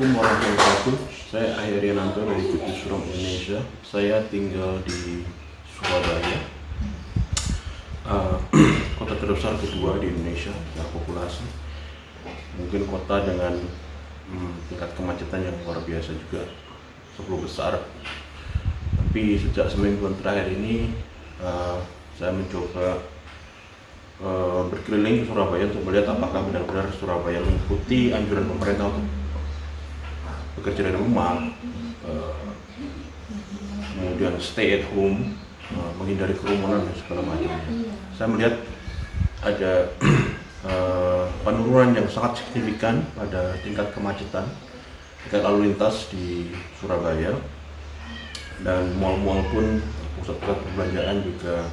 Assalamualaikum warahmatullahi wabarakatuh. Saya Ahiriananto dari Kutus Suram Indonesia. Saya tinggal di Surabaya, kota terbesar kedua di Indonesia secara populasi. Mungkin kota dengan tingkat kemacetan yang luar biasa juga, 10 besar. Tapi sejak semingguan terakhir ini saya mencoba berkeliling ke Surabaya untuk melihat apakah benar-benar Surabaya mengikuti anjuran pemerintah untuk bekerja dari rumah, kemudian stay at home, menghindari kerumunan dan segala macamnya. Saya melihat ada penurunan yang sangat signifikan pada tingkat kemacetan, tingkat lalu lintas di Surabaya, dan mal-mal pun, pusat-pusat perbelanjaan juga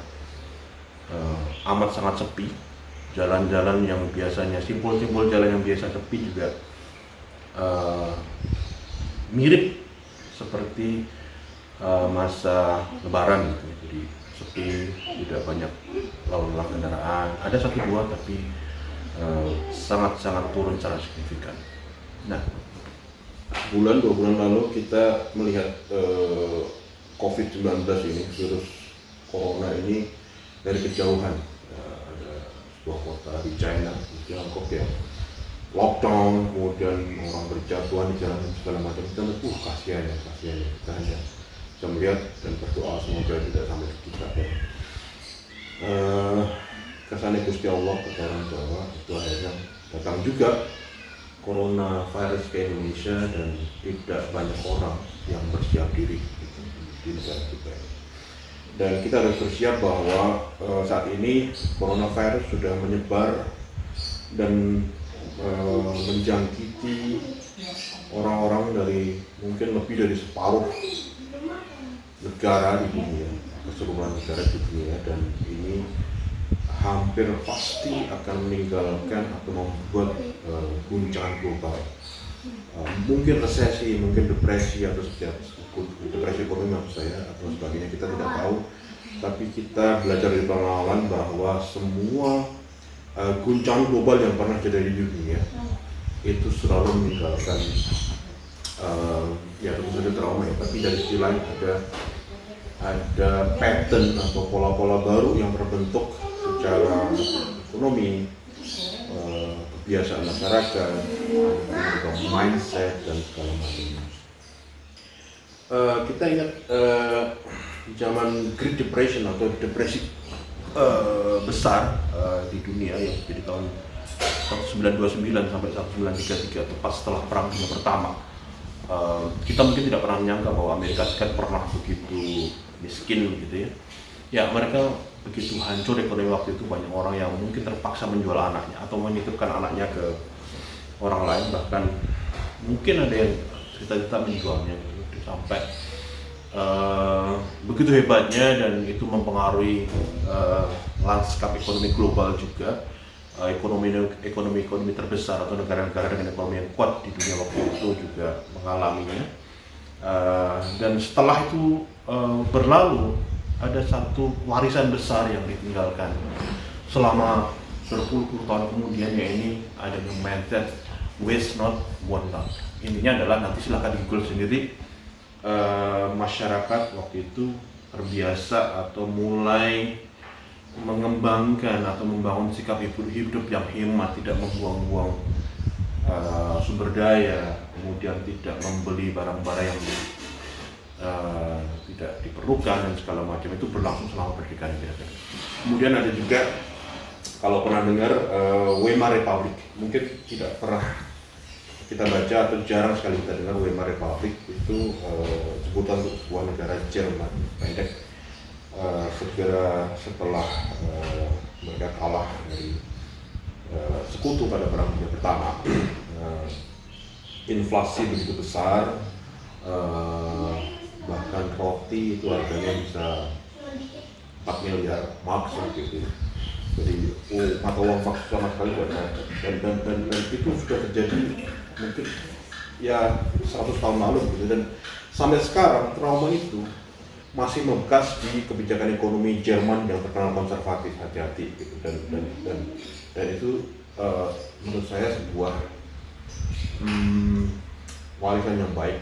amat sangat sepi. Jalan-jalan yang biasanya simpul-simpul jalan yang biasa sepi juga mirip seperti masa Lebaran gitu. Jadi sepi, tidak banyak lalu lintas kendaraan. Ada satu dua tapi sangat-sangat turun secara signifikan. Nah, dua bulan lalu kita melihat COVID-19 ini, virus corona ini dari kejauhan. Ada sebuah kota di China, di Tiongkok yang lockdown, kemudian orang berjatuhan di jalan segala macam. Kita lihat, kasihan ya. Kita hanya bisa melihat dan berdoa semoga tidak sampai ke kita. Kesannya Gusti Allah kata orang Jawa, itu akhirnya datang juga coronavirus ke Indonesia dan tidak banyak orang yang bersiap diri di negara kita. Dan kita harus bersiap bahwa saat ini coronavirus sudah menyebar dan menjangkiti orang-orang dari mungkin lebih dari separuh negara di dunia, keseluruhan negara di dunia, dan ini hampir pasti akan meninggalkan atau membuat guncangan global. Mungkin resesi, mungkin depresi atau depresi ekonomi maksud saya atau sebagainya, kita tidak tahu. Tapi kita belajar dari pengalaman bahwa semua guncangan global yang pernah terjadi di dunia itu selalu meninggalkan ya tentu saja trauma ya, tapi dari sisi lain ada pattern atau pola-pola baru yang terbentuk secara ekonomi, kebiasaan masyarakat, mindset dan segala macamnya. Kita ingat zaman Great Depression atau depresi besar di dunia yang jadi tahun 1929 sampai 1933, tepat setelah Perang Dunia Pertama. Kita mungkin tidak pernah menyangka bahwa Amerika Serikat pernah begitu miskin gitu ya. Ya, mereka begitu hancur ekonomi waktu itu, banyak orang yang mungkin terpaksa menjual anaknya atau menitipkan anaknya ke orang lain, bahkan mungkin ada yang cerita-cerita menjualnya gitu, sampai begitu hebatnya, dan itu mempengaruhi lanskap ekonomi global juga. Ekonomi terbesar atau negara-negara dengan ekonomi yang kuat di dunia waktu itu juga mengalaminya. Dan setelah itu berlalu, ada satu warisan besar yang ditinggalkan selama berpuluh-puluh tahun kemudian, yaitu adanya mindset waste not, want not. Intinya adalah, nanti silahkan di Google sendiri, masyarakat waktu itu terbiasa atau mulai mengembangkan atau membangun sikap hidup yang hemat, tidak membuang-buang sumber daya, kemudian tidak membeli barang-barang yang tidak diperlukan dan segala macam. Itu berlangsung selama perdekatan kita. Kemudian ada juga, kalau pernah dengar Weimar Republic, mungkin tidak pernah kita baca atau jarang sekali kita dengar. Weimar Republic itu sebutan untuk sebuah negara Jerman pendek. Segera setelah mereka kalah dari sekutu pada Perang Dunia Pertama, inflasi begitu besar, bahkan roti itu harganya bisa 4 miliar mark gitu. Jadi mata uang sama sekali buat mereka. Dan itu sudah terjadi mungkin ya 100 tahun lalu gitu, dan sampai sekarang trauma itu masih membekas di kebijakan ekonomi Jerman yang terkenal konservatif, hati-hati gitu. Dan itu menurut saya sebuah warisan yang baik.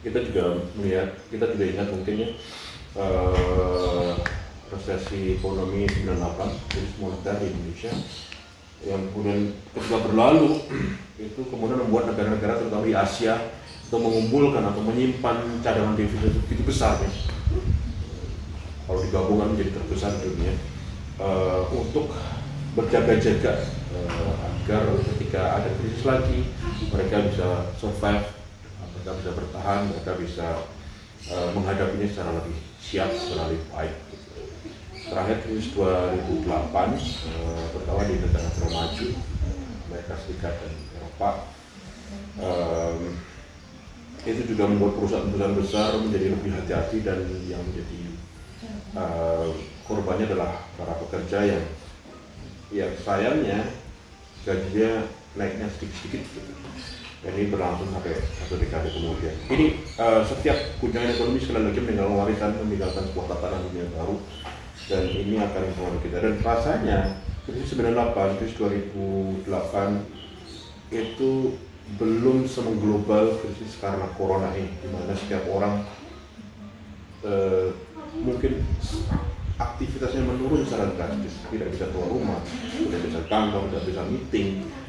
Kita juga ingat mungkin ya resesi ekonomi 98, krisis moneter di Indonesia yang kemudian ketika berlalu itu kemudian membuat negara-negara terutama di Asia itu mengumpulkan atau menyimpan cadangan devisa begitu besar ya. Kalau digabungkan menjadi terbesar di dunia untuk berjaga-jaga agar ketika ada krisis lagi mereka bisa survive, mereka bisa bertahan, mereka bisa menghadapinya secara lebih siap, secara lebih baik. Terakhir krisis 2008 terutama di negara maju Amerika Serikat dan Eropa itu juga membuat perusahaan-perusahaan besar menjadi lebih hati-hati dan yang menjadi korbannya adalah para pekerja yang sayangnya gajinya naiknya sedikit-sedikit gitu. Dan ini berlangsung sampai 1 dekade kemudian. Ini setiap guncangan ekonomi sekali lagi meninggalkan sebuah tatanan dunia baru dan ini akan mempengaruhi kita. Dan rasanya krisis 98, krisis 2008 itu belum seglobal krisis karena corona ini, di mana setiap orang mungkin aktivitasnya menurun secara drastis, tidak bisa keluar rumah, tidak bisa kantor, tidak bisa meeting,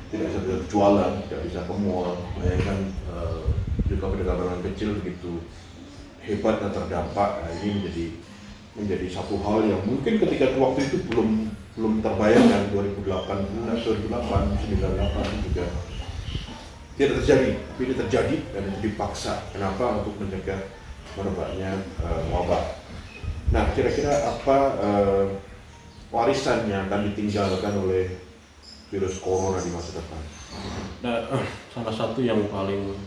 tidak bisa berjualan, tidak bisa ke mall. Bayangkan juga pedagang kecil begitu hebatnya terdampak. Nah, ini menjadi satu hal yang mungkin ketika waktu itu belum terbayangkan. 2008, 98 juga tidak terjadi, tapi ini terjadi dan itu dipaksa. Kenapa? Untuk mencegah merebaknya wabah. Nah, kira-kira apa warisan yang akan ditinggalkan oleh virus corona di masa depan? Nah, salah satu yang paling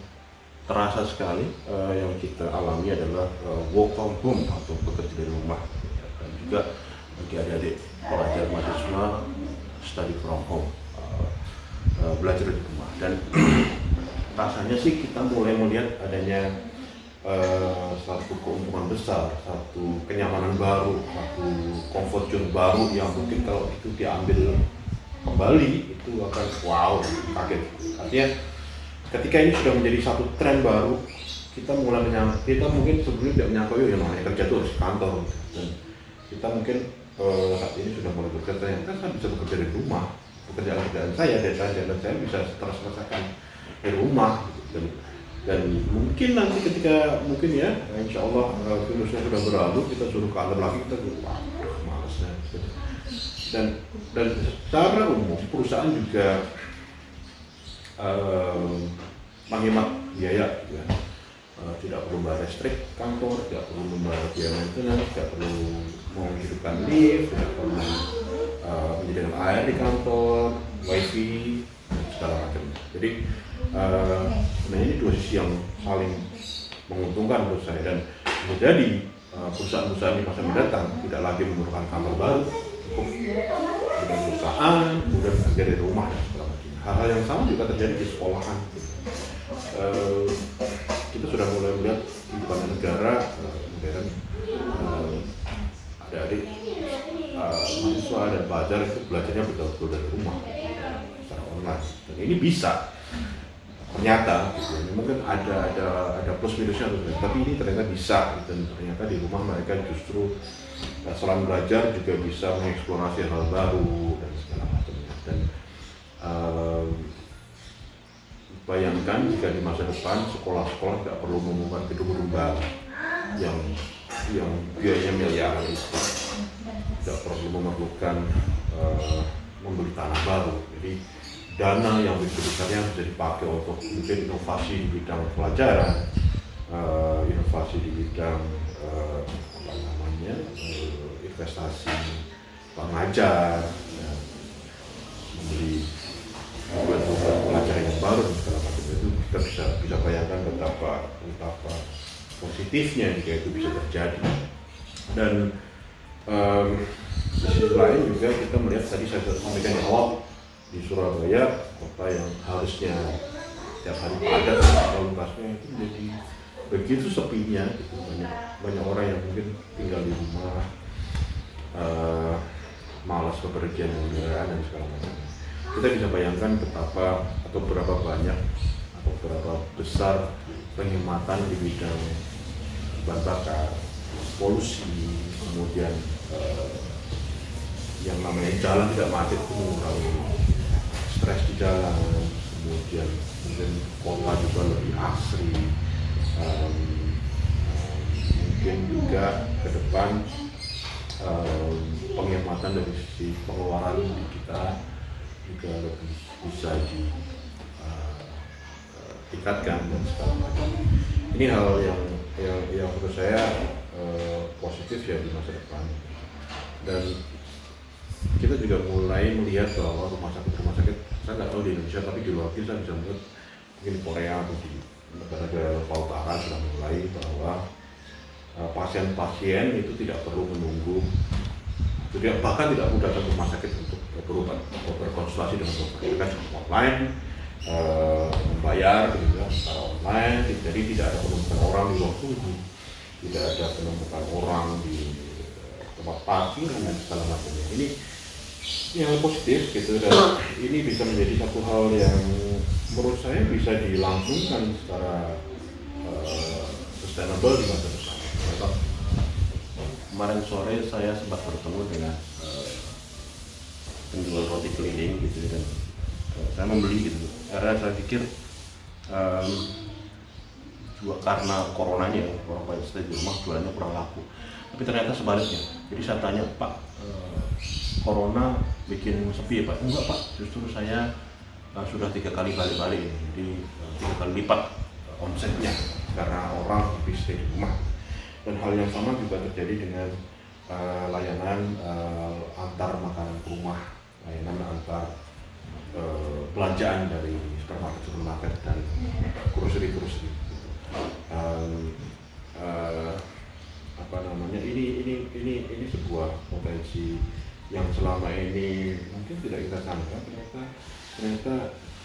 terasa sekali yang kita alami adalah work from home atau bekerja dari rumah, dan juga bagi adik-adik pelajar mahasiswa study from home, belajar di rumah. Dan rasanya sih kita mulai melihat adanya satu keuntungan besar, satu kenyamanan baru, satu comfort zone baru yang mungkin kalau itu diambil kembali itu akan wow, kaget. Artinya ketika ini sudah menjadi satu tren baru, kita mungkin sebelumnya tidak menyangka yang namanya kerja itu harus kantor, dan kita mungkin saat ini sudah mulai bekerja, ternyata saya bisa bekerja dari rumah, pekerjaan saya bisa terselesaikan di rumah gitu. Dan mungkin nanti ketika insya Allah virusnya sudah berlalu, kita suruh kantor lagi, kita wah malasnya gitu. Dan secara umum perusahaan juga menghemat biaya ya. Tidak perlu membayar listrik kantor, tidak perlu membayar biaya maintenance, tidak perlu menghidupkan lift, tidak perlu menyediakan air di kantor, wifi, dan segala macam. Jadi sebenarnya ini dua sisi yang saling menguntungkan menurut saya, dan menjadi perusahaan-perusahaan di masa mendatang tidak lagi memerlukan kantor baru, cukup dengan perusahaan, kemudian kerja dari rumah dan segala macam. Hal-hal yang sama juga terjadi di sekolahan. Kita sudah mulai melihat di banyak negara modern adik-adik mahasiswa dan pelajar itu belajarnya betul-betul dari rumah secara online, dan ini bisa ternyata gitu. Mungkin ada plus minusnya, tapi ini ternyata bisa, dan ternyata di rumah mereka justru selain belajar juga bisa mengeksplorasi hal baru dan segala macamnya. Dan bayangkan jika di masa depan sekolah-sekolah tidak perlu membangun gedung-gedung baru yang biayanya miliaran itu, tidak perlu memerlukan membeli tanah baru. Jadi dana yang begitu besarnya bisa dipakai untuk mungkin inovasi di bidang pelajaran, inovasi di bidang investasi pengajar, ya, membeli pelajaran yang baru dan segala macam. Itu kita bisa bayangkan betapa positifnya jika itu bisa terjadi. Dan di sisi lain juga kita melihat, tadi saya sampaikan di awal, di Surabaya, kota yang harusnya setiap hari padat lalu lintasnya, itu menjadi begitu sepinya gitu. Banyak orang yang mungkin tinggal di rumah, malas bepergian dan segala macam. Kita bisa bayangkan betapa atau berapa banyak atau beberapa besar penghematan di bidang bahan bakar, polusi, kemudian yang namanya jalan tidak macet itu mengurangi stres di jalan, kemudian mungkin kota juga lebih asri, mungkin juga ke depan penghematan dari sisi pengeluaran kita juga lebih bisa ditingkatkan dan segala macam. Ini hal yang menurut saya positif ya di masa depan. Dan kita juga mulai melihat bahwa rumah sakit, saya nggak tahu di Indonesia, tapi di luar negeri saya bisa melihat, mungkin di Korea atau di negara-negara Eropa Utara sudah mulai bahwa pasien-pasien itu tidak perlu menunggu, bahkan tidak perlu datang ke rumah sakit untuk berobat, berkonsultasi dengan dokter. Mereka cukup online, membayar gitu ya, secara online, jadi tidak ada penumpukan orang di ruang tunggu, tidak ada penumpukan orang di tempat parkir dan segala macamnya. Ini yang positif gitu, dan ini bisa menjadi satu hal yang menurut saya bisa dilangsungkan secara sustainable di masa depan. Kemarin sore saya sempat bertemu dengan penjual roti keliling gitu, dan saya membeli gitu karena saya pikir juga karena coronanya orang banyak stay di rumah, jualannya kurang laku. Tapi ternyata sebaliknya. Jadi saya tanya, Pak, corona bikin sepi ya Pak? Enggak Pak, justru saya sudah 3 kali balik-balik, jadi 3 kali lipat omsetnya karena orang lebih stay di rumah. Dan hal yang sama juga terjadi dengan layanan antar makanan ke rumah, layanan antar belanjaan dari supermarket dan grocery. Ini sebuah potensi yang selama ini mungkin tidak kita sangka, ternyata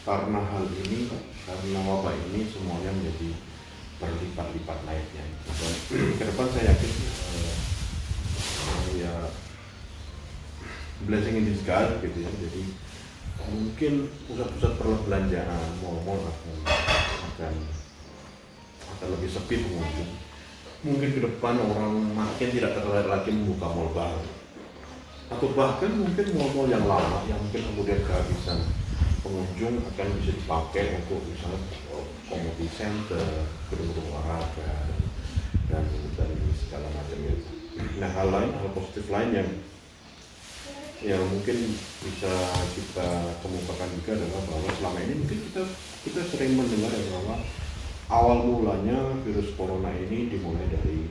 karena hal ini, karena wabah ini semuanya menjadi berlipat-lipat naiknya. Dan ke depan saya yakin ya blessing in disguise gitu ya. Jadi mungkin pusat-pusat perbelanjaan, mal-mal akan lebih sepi pengunjung. Mungkin ke depan orang makin tidak tertarik lagi membuka mal baru, atau bahkan mungkin mal-mal yang lama yang mungkin kemudian kehabisan pengunjung akan bisa dipakai untuk misalnya community center, gedung-gedung olahraga dan segala macamnya. Nah, hal positif lain yang mungkin bisa kita kemukakan juga adalah bahwa selama ini mungkin kita sering mendengar bahwa awal mulanya virus corona ini dimulai dari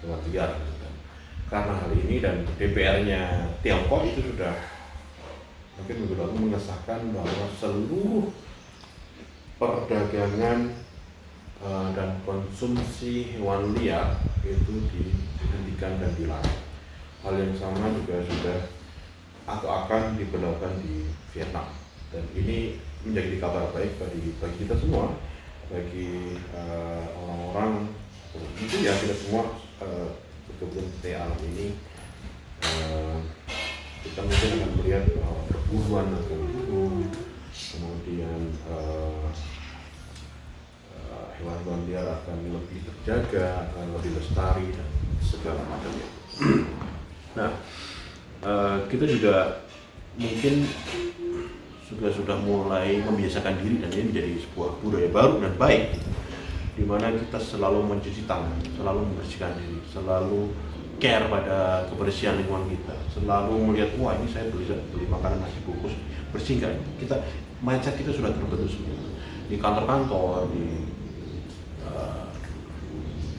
hewan liar. Karena hal ini dan DPR-nya Tiongkok itu sudah mungkin minggu lalu mengesahkan bahwa seluruh perdagangan dan konsumsi hewan liar itu dihentikan dan dilarang. Hal yang sama juga sudah atau akan diberlakukan di Vietnam, dan ini menjadi kabar baik bagi kita semua, bagi orang-orang itu ya kita semua betul-betul stay alam ini. Kita mungkin akan melihat bahwa perburuan akan turun, kemudian hewan-hewan liar akan lebih terjaga, akan lebih lestari dan segala macamnya. Nah, kita juga mungkin sudah mulai membiasakan diri, dan ini menjadi sebuah budaya baru dan baik, di mana kita selalu mencuci tangan, selalu membersihkan diri, selalu care pada kebersihan lingkungan kita, selalu melihat, wah ini saya beli makanan nasi bungkus bersih nggak? Mindset kita sudah terbentuk semua di kantor-kantor, di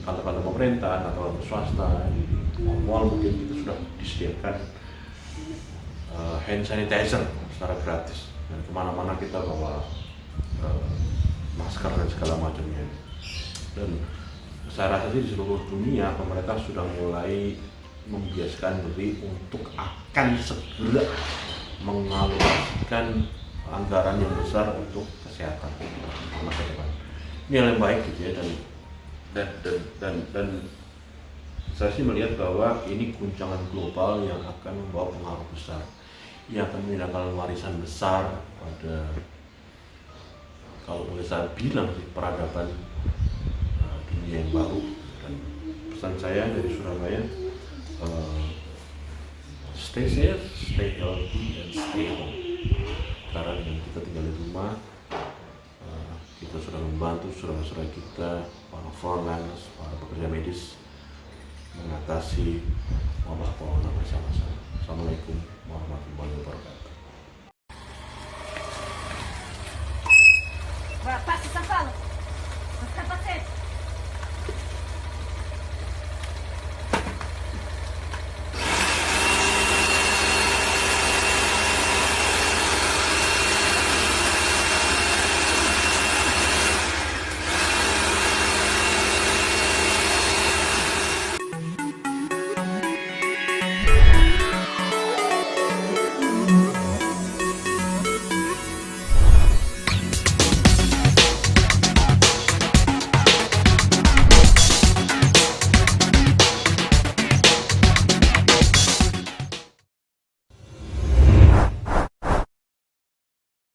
kantor-kantor pemerintah atau swasta, di mall mungkin kita sudah disediakan hand sanitizer secara gratis, dan kemana-mana kita bawa masker dan segala macamnya. Dan saya rasa sih di seluruh dunia pemerintah sudah mulai membiasakan diri untuk akan segera mengalokasikan anggaran yang besar untuk kesehatan masa depan. Ini hal yang baik gitu ya, dan saya sih melihat bahwa ini guncangan global yang akan membawa pengaruh besar, yang akan meninggalkan warisan besar pada kalau boleh saya bilang sih peradaban dunia yang baru. Dan pesan saya dari Surabaya, stay safe, stay healthy, and stay home. Karena dengan kita tinggal di rumah, kita sudah membantu saudara-saudara kita, para frontliners, para pekerja medis mengatasi wabah corona bersama-sama. Assalamualaikum warahmatullahi wabarakatuh.